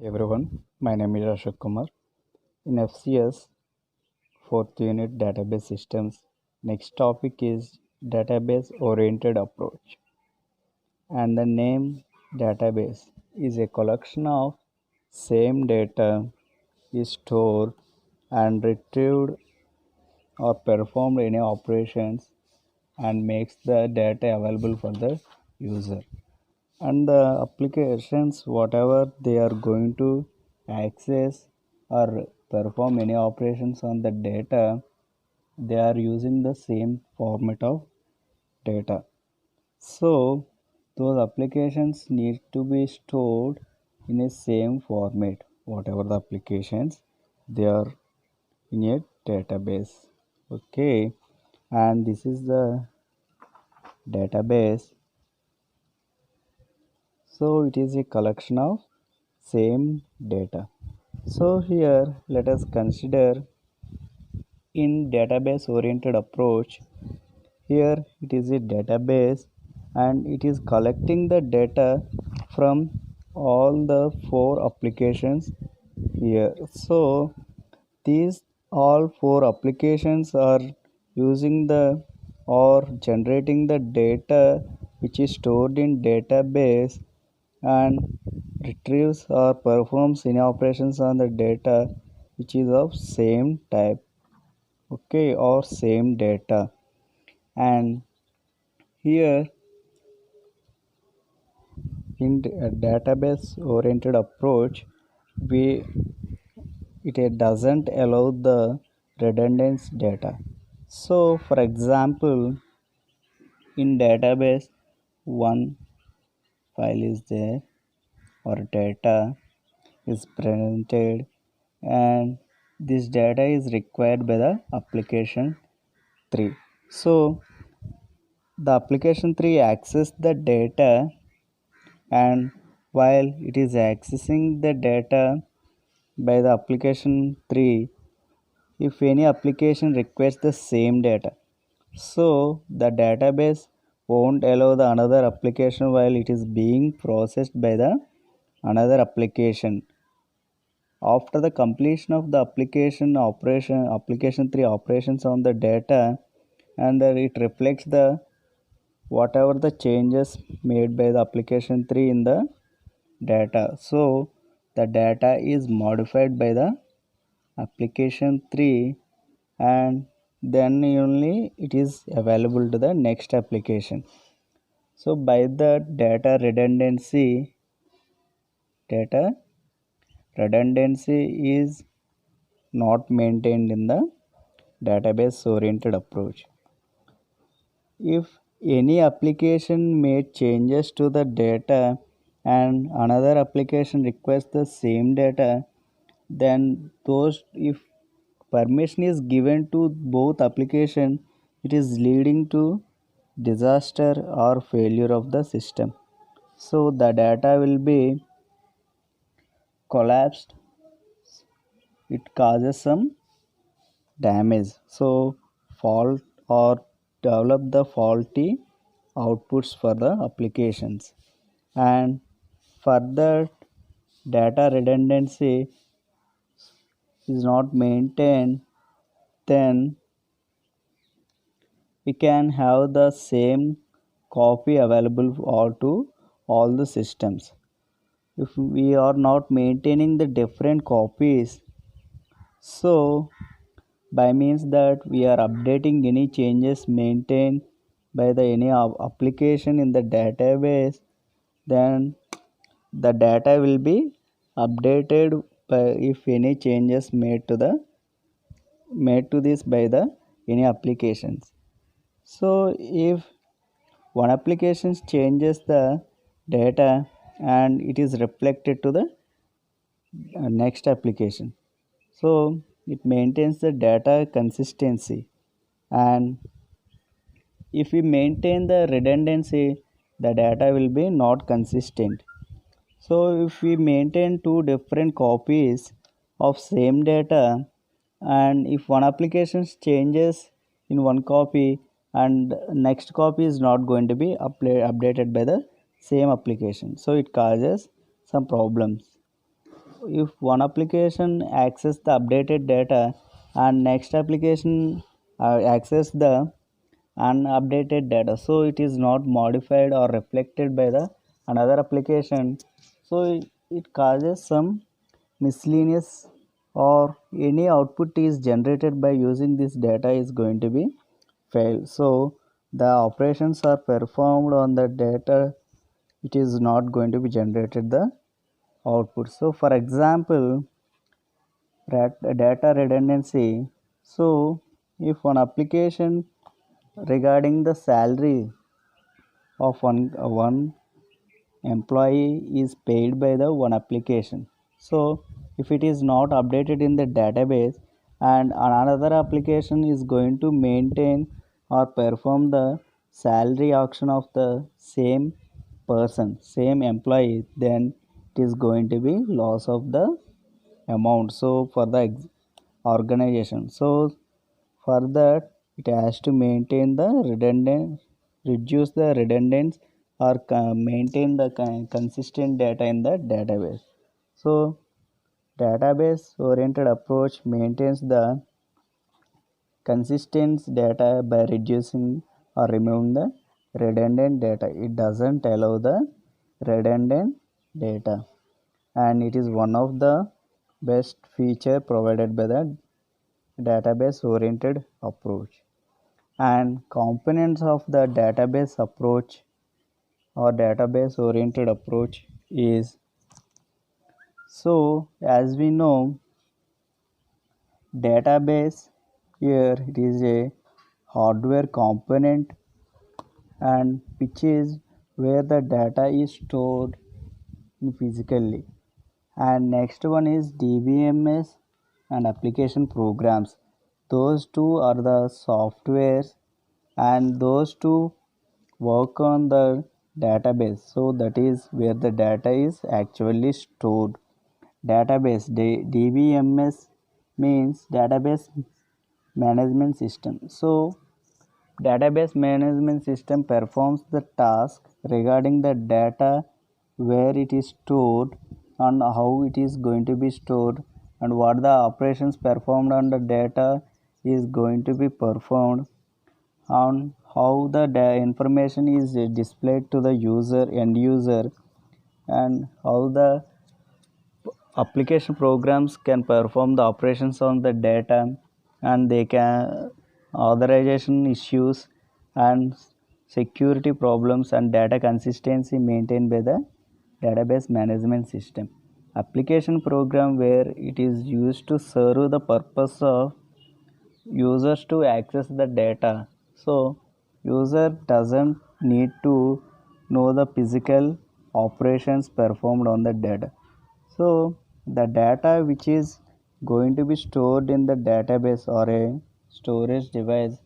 Everyone, my name is Ashok Kumar. In FCS, fourth unit database systems, next topic is database oriented approach. And the name database is a collection of same data is stored and retrieved or performed any operations and makes the data available for the user. And the applications whatever they are going to access or perform any operations on the data, they are using the same format of data. So those applications need to be stored in a same format whatever the applications they are in a database. Okay, and this is the database. So it is a collection of same data. So here let us consider in database oriented approach. Here it is a database and it is collecting the data from all the four applications here. So these all four applications are using the or generating the data which is stored in database and retrieves or performs any operations on the data which is of same type, okay, or same data. And here in a database oriented approach, we it doesn't allow the redundant data. So for example, in database one file is there or data is presented, and this data is required by the application 3. So the application 3 access the data, and while it is accessing the data by the application 3, if any application requires the same data, so the database won't allow the another application while it is being processed by the another application. After the completion of the application 3 operations on the data, and it reflects the whatever the changes made by the application 3 in the data. So the data is modified by the application 3, and then only it is available to the next application. So by the data redundancy is not maintained in the database oriented approach. If any application made changes to the data and another application requests the same data, then those if permission is given to both application, it is leading to disaster or failure of the system. So the data will be collapsed, it causes some damage, so fault or develop the faulty outputs for the applications. And further data redundancy is not maintained, then we can have the same copy available to all the systems. If we are not maintaining the different copies, so by means that we are updating any changes maintained by the any application in the database, then the data will be updated by if any changes made to this by the any applications. So if one application changes the data and it is reflected to the next application, so it maintains the data consistency. And if we maintain the redundancy, the data will be not consistent. So if we maintain two different copies of same data, and if one application changes in one copy and next copy is not going to be updated by the same application, so it causes some problems. if one application access the updated data and next application access the unupdated data, so it is not modified or reflected by the another application, so it causes some miscellaneous or any output is generated by using this data is going to be fail. So the operations are performed on the data, it is not going to be generated the output. So for example, data redundancy. So if one application regarding the salary of one employee is paid by the one application, so if it is not updated in the database and another application is going to maintain or perform the salary auction of the same person, same employee, then it is going to be loss of the amount, so for the organization. So for that it has to maintain the redundant, reduce the redundance or maintain the consistent data in the database. So database oriented approach maintains the consistent data by reducing or removing the redundant data. It doesn't allow the redundant data, and it is one of the best feature provided by the database oriented approach. And components of the database approach or database oriented approach is, so as we know, database here it is a hardware component and which is where the data is stored physically. And next one is DBMS and application programs. Those two are the softwares and those two work on the database, so that is where the data is actually stored. Database DBMS means database management system. So database management system performs the task regarding the data, where it is stored and how it is going to be stored and what the operations performed on the data is going to be performed, on how the information is displayed to the user, end user, and how the application programs can perform the operations on the data, and they can authorization issues and security problems and data consistency maintained by the database management system. Application program where it is used to serve the purpose of users to access the data, so user doesn't need to know the physical operations performed on the data. So the data which is going to be stored in the database or a storage device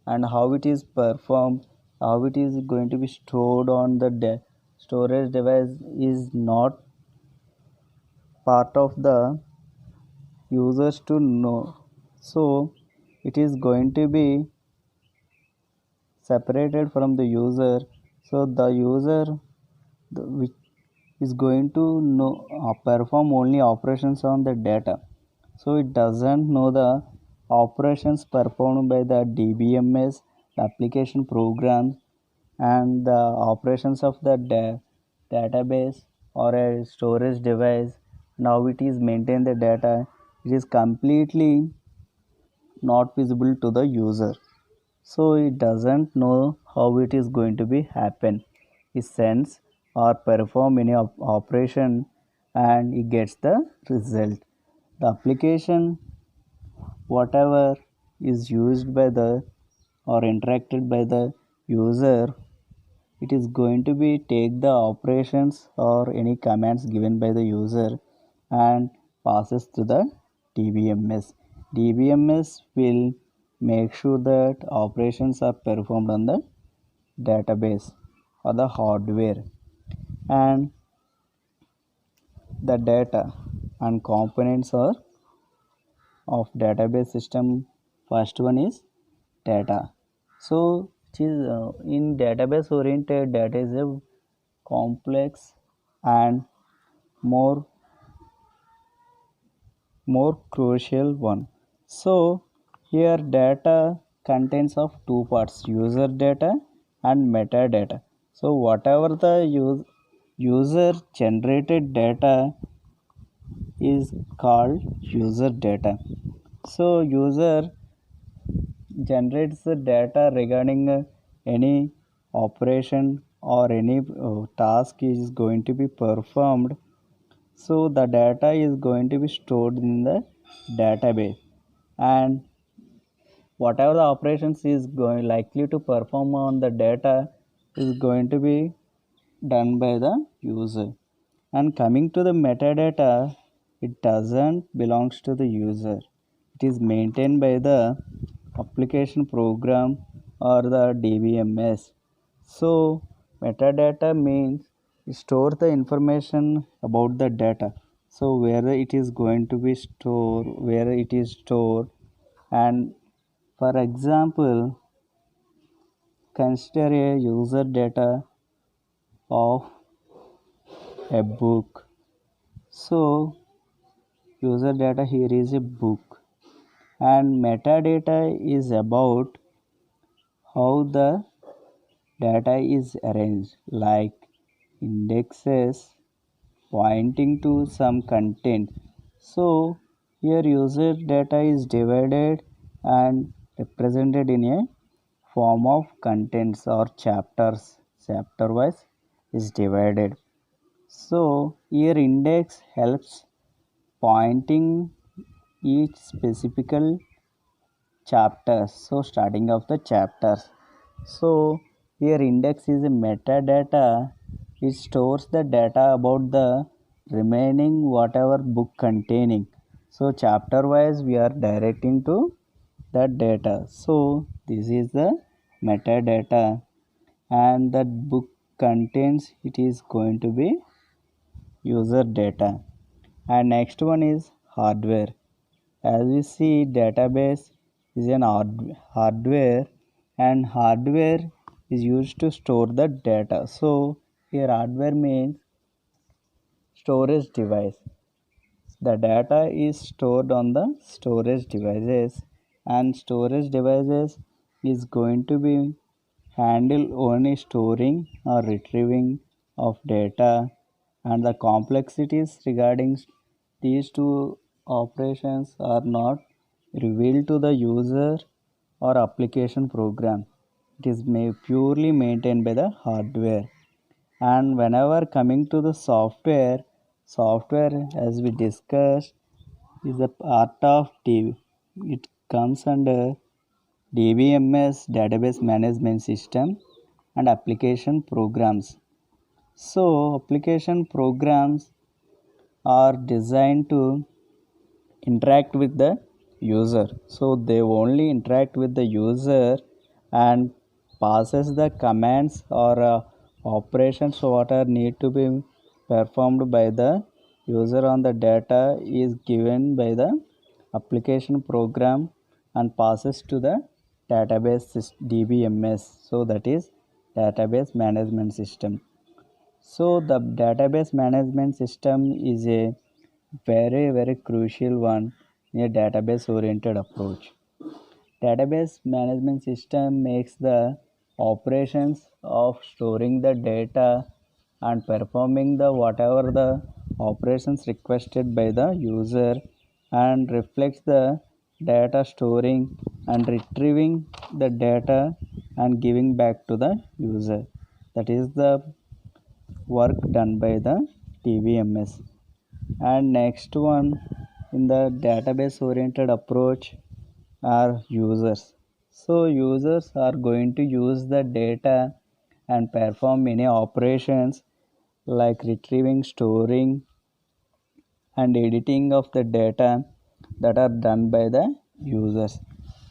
and how it is performed, how it is going to be stored on the storage device is not part of the users to know. So it is going to be separated from the user, so the user which is going to know perform only operations on the data, so it doesn't know the operations performed by the DBMS, the application programs, and the operations of the database or a storage device. Now it is maintain the data, it is completely not visible to the user, so it doesn't know how it is going to be happen. It sends or perform any operation and it gets the result. The application whatever is used by the or interacted by the user, it is going to be take the operations or any commands given by the user and passes to the DBMS. DBMS will make sure that operations are performed on the database or the hardware. And the data and components are of database system. First one is data. So it is in database oriented, data is a complex and more more crucial one. So here data contains of two parts, user data and metadata. So whatever the user generated data is called user data. So user generates the data regarding any operation or any task is going to be performed. So the data is going to be stored in the database, and whatever the operations is going likely to perform on the data is going to be done by the user. And coming to the metadata, it doesn't belongs to the user. It is maintained by the application program or the DBMS. So metadata means store the information about the data. So where it is going to be stored, where it is stored, and for example, consider a user data of a book. So user data here is a book, and metadata is about how the data is arranged, like indexes pointing to some content. So here user data is divided and represented in a form of contents or chapters. Chapter wise is divided. So here index helps pointing each specific chapters. So starting of the chapters. So here index is a metadata. It stores the data about the remaining whatever book containing. So chapter wise we are directing to that data. So this is the metadata, and that book contains it is going to be user data. And next one is hardware. As we see, database is an hardware, and hardware is used to store the data. So here hardware means storage device. The data is stored on the storage devices, and storage devices is going to be handle only storing or retrieving of data, and the complexities regarding these two operations are not revealed to the user or application program. It is purely maintained by the hardware. And whenever coming to the software as we discussed is a part of it comes under DBMS, database management system, and application programs. So application programs are designed to interact with the user. So they only interact with the user and passes the commands or operations what are need to be performed by the user on the data is given by the application program and passes to the database DBMS. So that is database management system. So the database management system is a very crucial one in a database oriented approach. Database management system makes the operations of storing the data and performing the whatever the operations requested by the user, and reflects the data storing and retrieving the data and giving back to the user. That is the work done by the DBMS. And next one in the database oriented approach are users. So users are going to use the data and perform many operations like retrieving, storing, and editing of the data that are done by the users.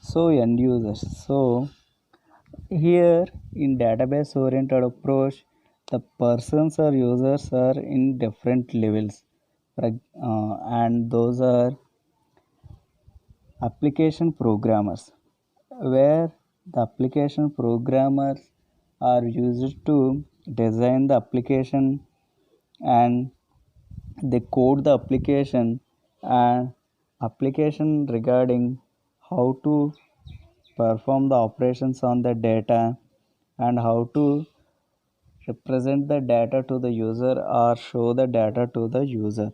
So end users. So here in database oriented approach, the persons or users are in different levels, and those are application programmers, where the application programmers are used to design the application, and they code the application, and application regarding how to perform the operations on the data and how to represent the data to the user or show the data to the user,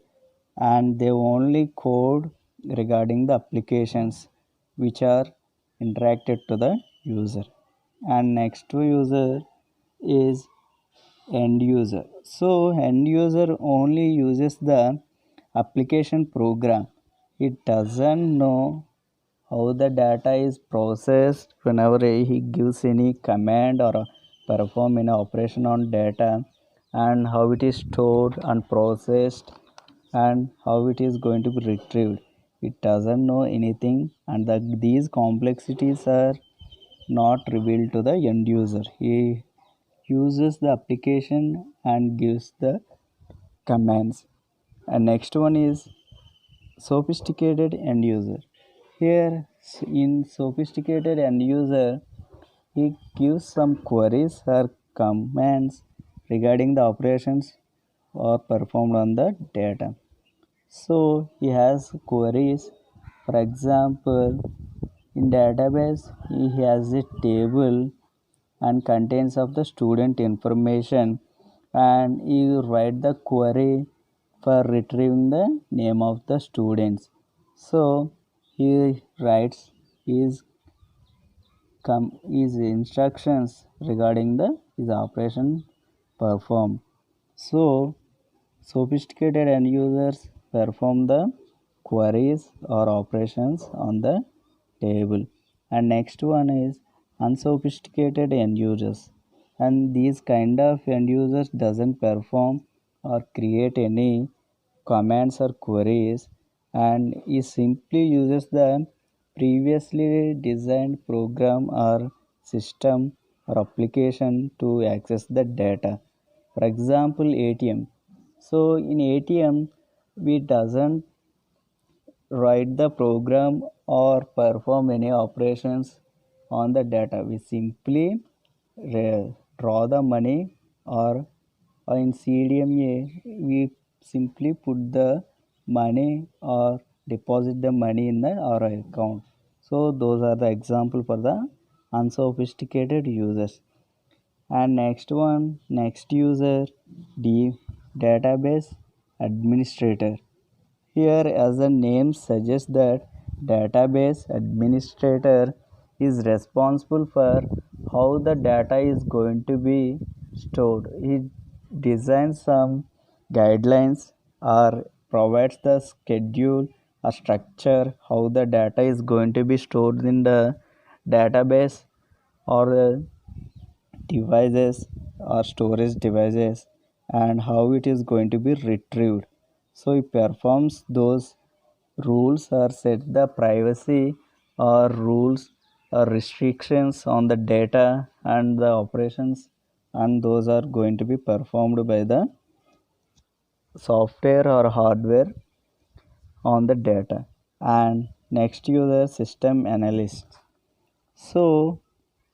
and they only code regarding the applications which are interacted to the user. And next to user is end user. So end user only uses the application program. It doesn't know how the data is processed whenever he gives any command or perform any operation on data, and how it is stored and processed and how it is going to be retrieved. It doesn't know anything, and these complexities are not revealed to the end user. He uses the application and gives the commands. And next one is sophisticated end user. Here in sophisticated end user, he gives some queries or commands regarding the operations or performed on the data. So he has queries. For example, in database he has a table and contains of the student information, and you write the query for retrieving the name of the students. So he writes his instructions regarding the his operation performed. So sophisticated end users perform the queries or operations on the table. And next one is unsophisticated end users. And these kind of end users doesn't perform or create any commands or queries, and it simply uses the previously designed program or system or application to access the data. For example, ATM. So in ATM, we doesn't write the program or perform any operations on the data. We simply draw the money, or in CDMA we simply put the money or deposit the money in our account. So those are the example for the unsophisticated users. And next user, the database administrator. Here, as the name suggests, that database administrator is responsible for how the data is going to be stored. He designs some guidelines or provides the schedule or structure how the data is going to be stored in the database or devices or storage devices, and how it is going to be retrieved. So it performs those rules or set the privacy or rules or restrictions on the data and the operations, and those are going to be performed by the software or hardware on the data. And next user, system analyst. So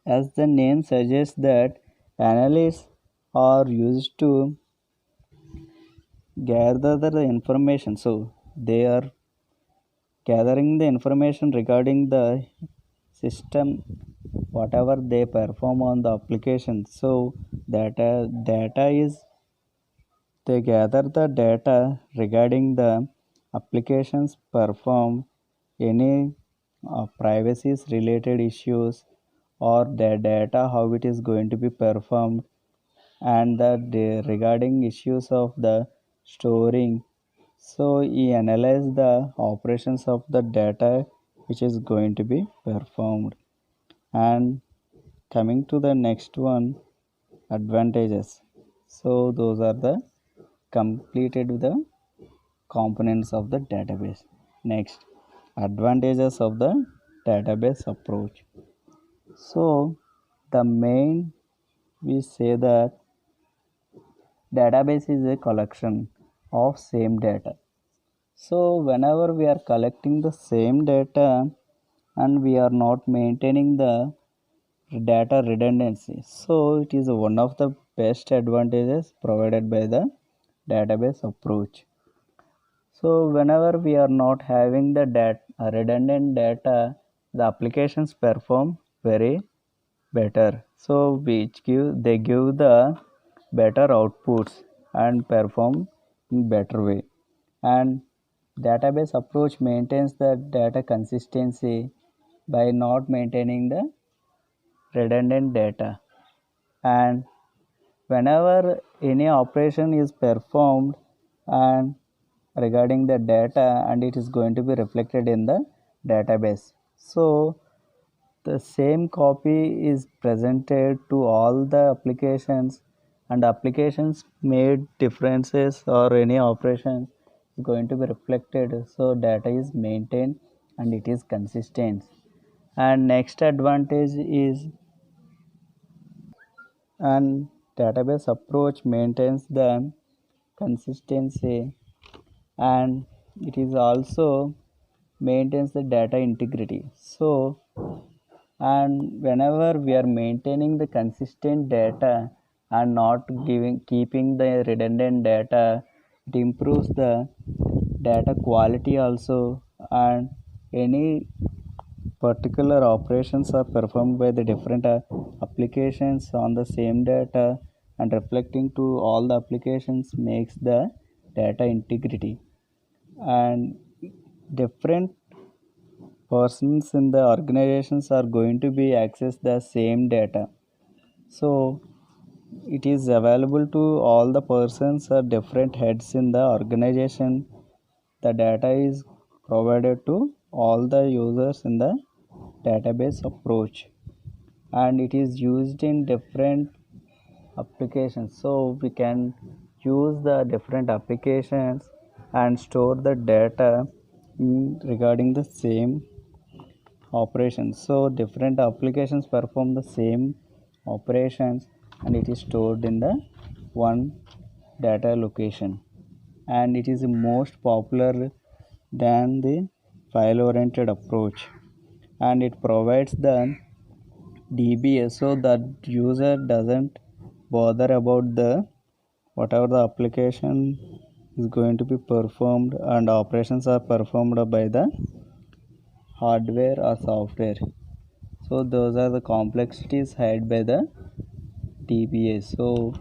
as the name suggests, that analysts are used to gather the information. So they are gathering the information regarding the system, whatever they perform on the application. So data is, they gather the data regarding the applications performed, any privacy related issues, or the data how it is going to be performed, and regarding issues of the storing. So he analyze the operations of the data which is going to be performed. And coming to the next one, advantages. So those are the completed with the components of the database. Next, advantages of the database approach. So the main, we say that database is a collection of same data. So whenever we are collecting the same data and we are not maintaining the data redundancy, so it is one of the best advantages provided by the database approach. So whenever we are not having the redundant data, the applications perform very better. So which give they give the better outputs and perform in better way. And database approach maintains the data consistency by not maintaining the redundant data. And whenever any operation is performed and regarding the data, and it is going to be reflected in the database, so the same copy is presented to all the applications, and applications made differences or any operations is going to be reflected, so data is maintained and it is consistent. And next advantage is, and database approach maintains the consistency, and it is also maintains the data integrity. So and whenever we are maintaining the consistent data and not giving keeping the redundant data, it improves the data quality also. And any particular operations are performed by the different applications on the same data, and reflecting to all the applications makes the data integrity. And different persons in the organizations are going to be access the same data, so it is available to all the persons or different heads in the organization. The data is provided to all the users in the database approach, and it is used in different applications, so we can use the different applications and store the data regarding the same operations. So different applications perform the same operations, and it is stored in the one data location, and it is most popular than the file oriented approach, and it provides the DBA so that user doesn't bother about the whatever the application is going to be performed, and operations are performed by the hardware or software. So those are the complexities had by the DBA. So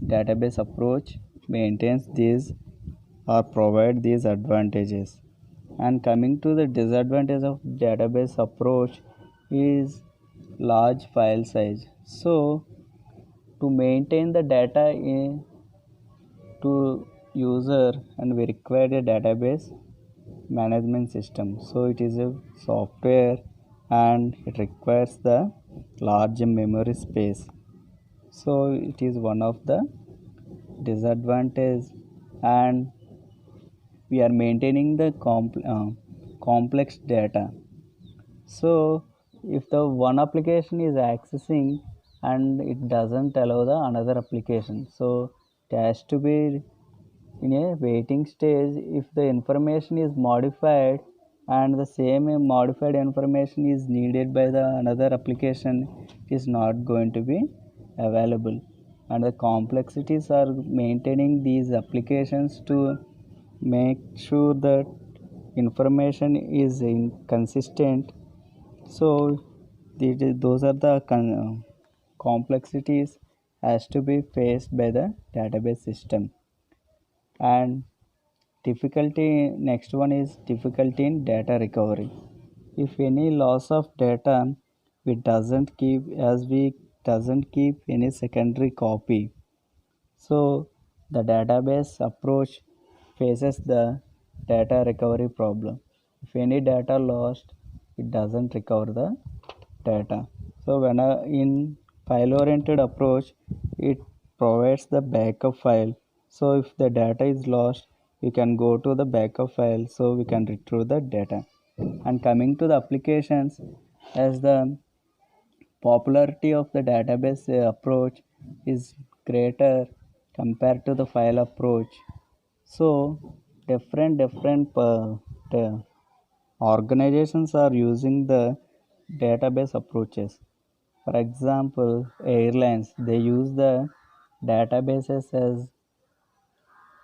database approach maintains these or provide these advantages. And coming to the disadvantage of database approach is large file size. So to maintain the data to user, and we require a database management system, so it is a software and it requires the large memory space, so it is one of the disadvantage. And we are maintaining the complex data, so if the one application is accessing and it doesn't allow the another application, so it has to be in a waiting stage. If the information is modified and the same modified information is needed by the another application, it is not going to be available. And the complexities are maintaining these applications to make sure that information is consistent. So those are the complexities has to be faced by the database system. And difficulty, next one is difficulty in data recovery. If any loss of data, we doesn't keep, as we doesn't keep any secondary copy, so the database approach faces the data recovery problem. If any data lost, it doesn't recover the data. So when in file oriented approach, it provides the backup file. So if the data is lost, we can go to the backup file, so we can retrieve the data. And coming to the applications, as the popularity of the database approach is greater compared to the file approach, so different organizations are using the database approaches. For example, airlines, they use the databases as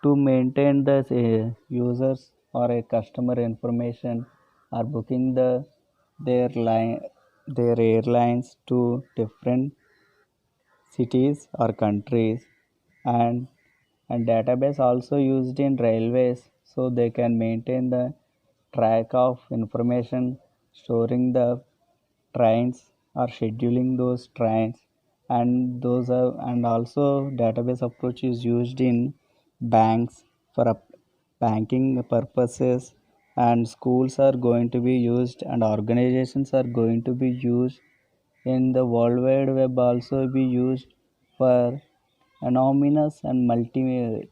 to maintain the users or a customer information or booking their airlines to different cities or countries, and database also used in railways, so they can maintain the track of information, storing the trains or scheduling those trains. And those are, and also database approach is used in banks for banking purposes, and schools are going to be used, and organizations are going to be used in the world wide web, also be used for anonymous and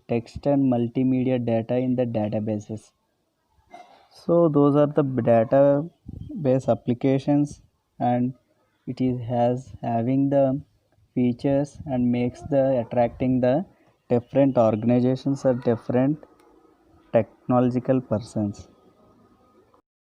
text and multimedia data in the databases. So those are the database applications, and it is has having the features and makes the attracting the different organizations or different technological persons.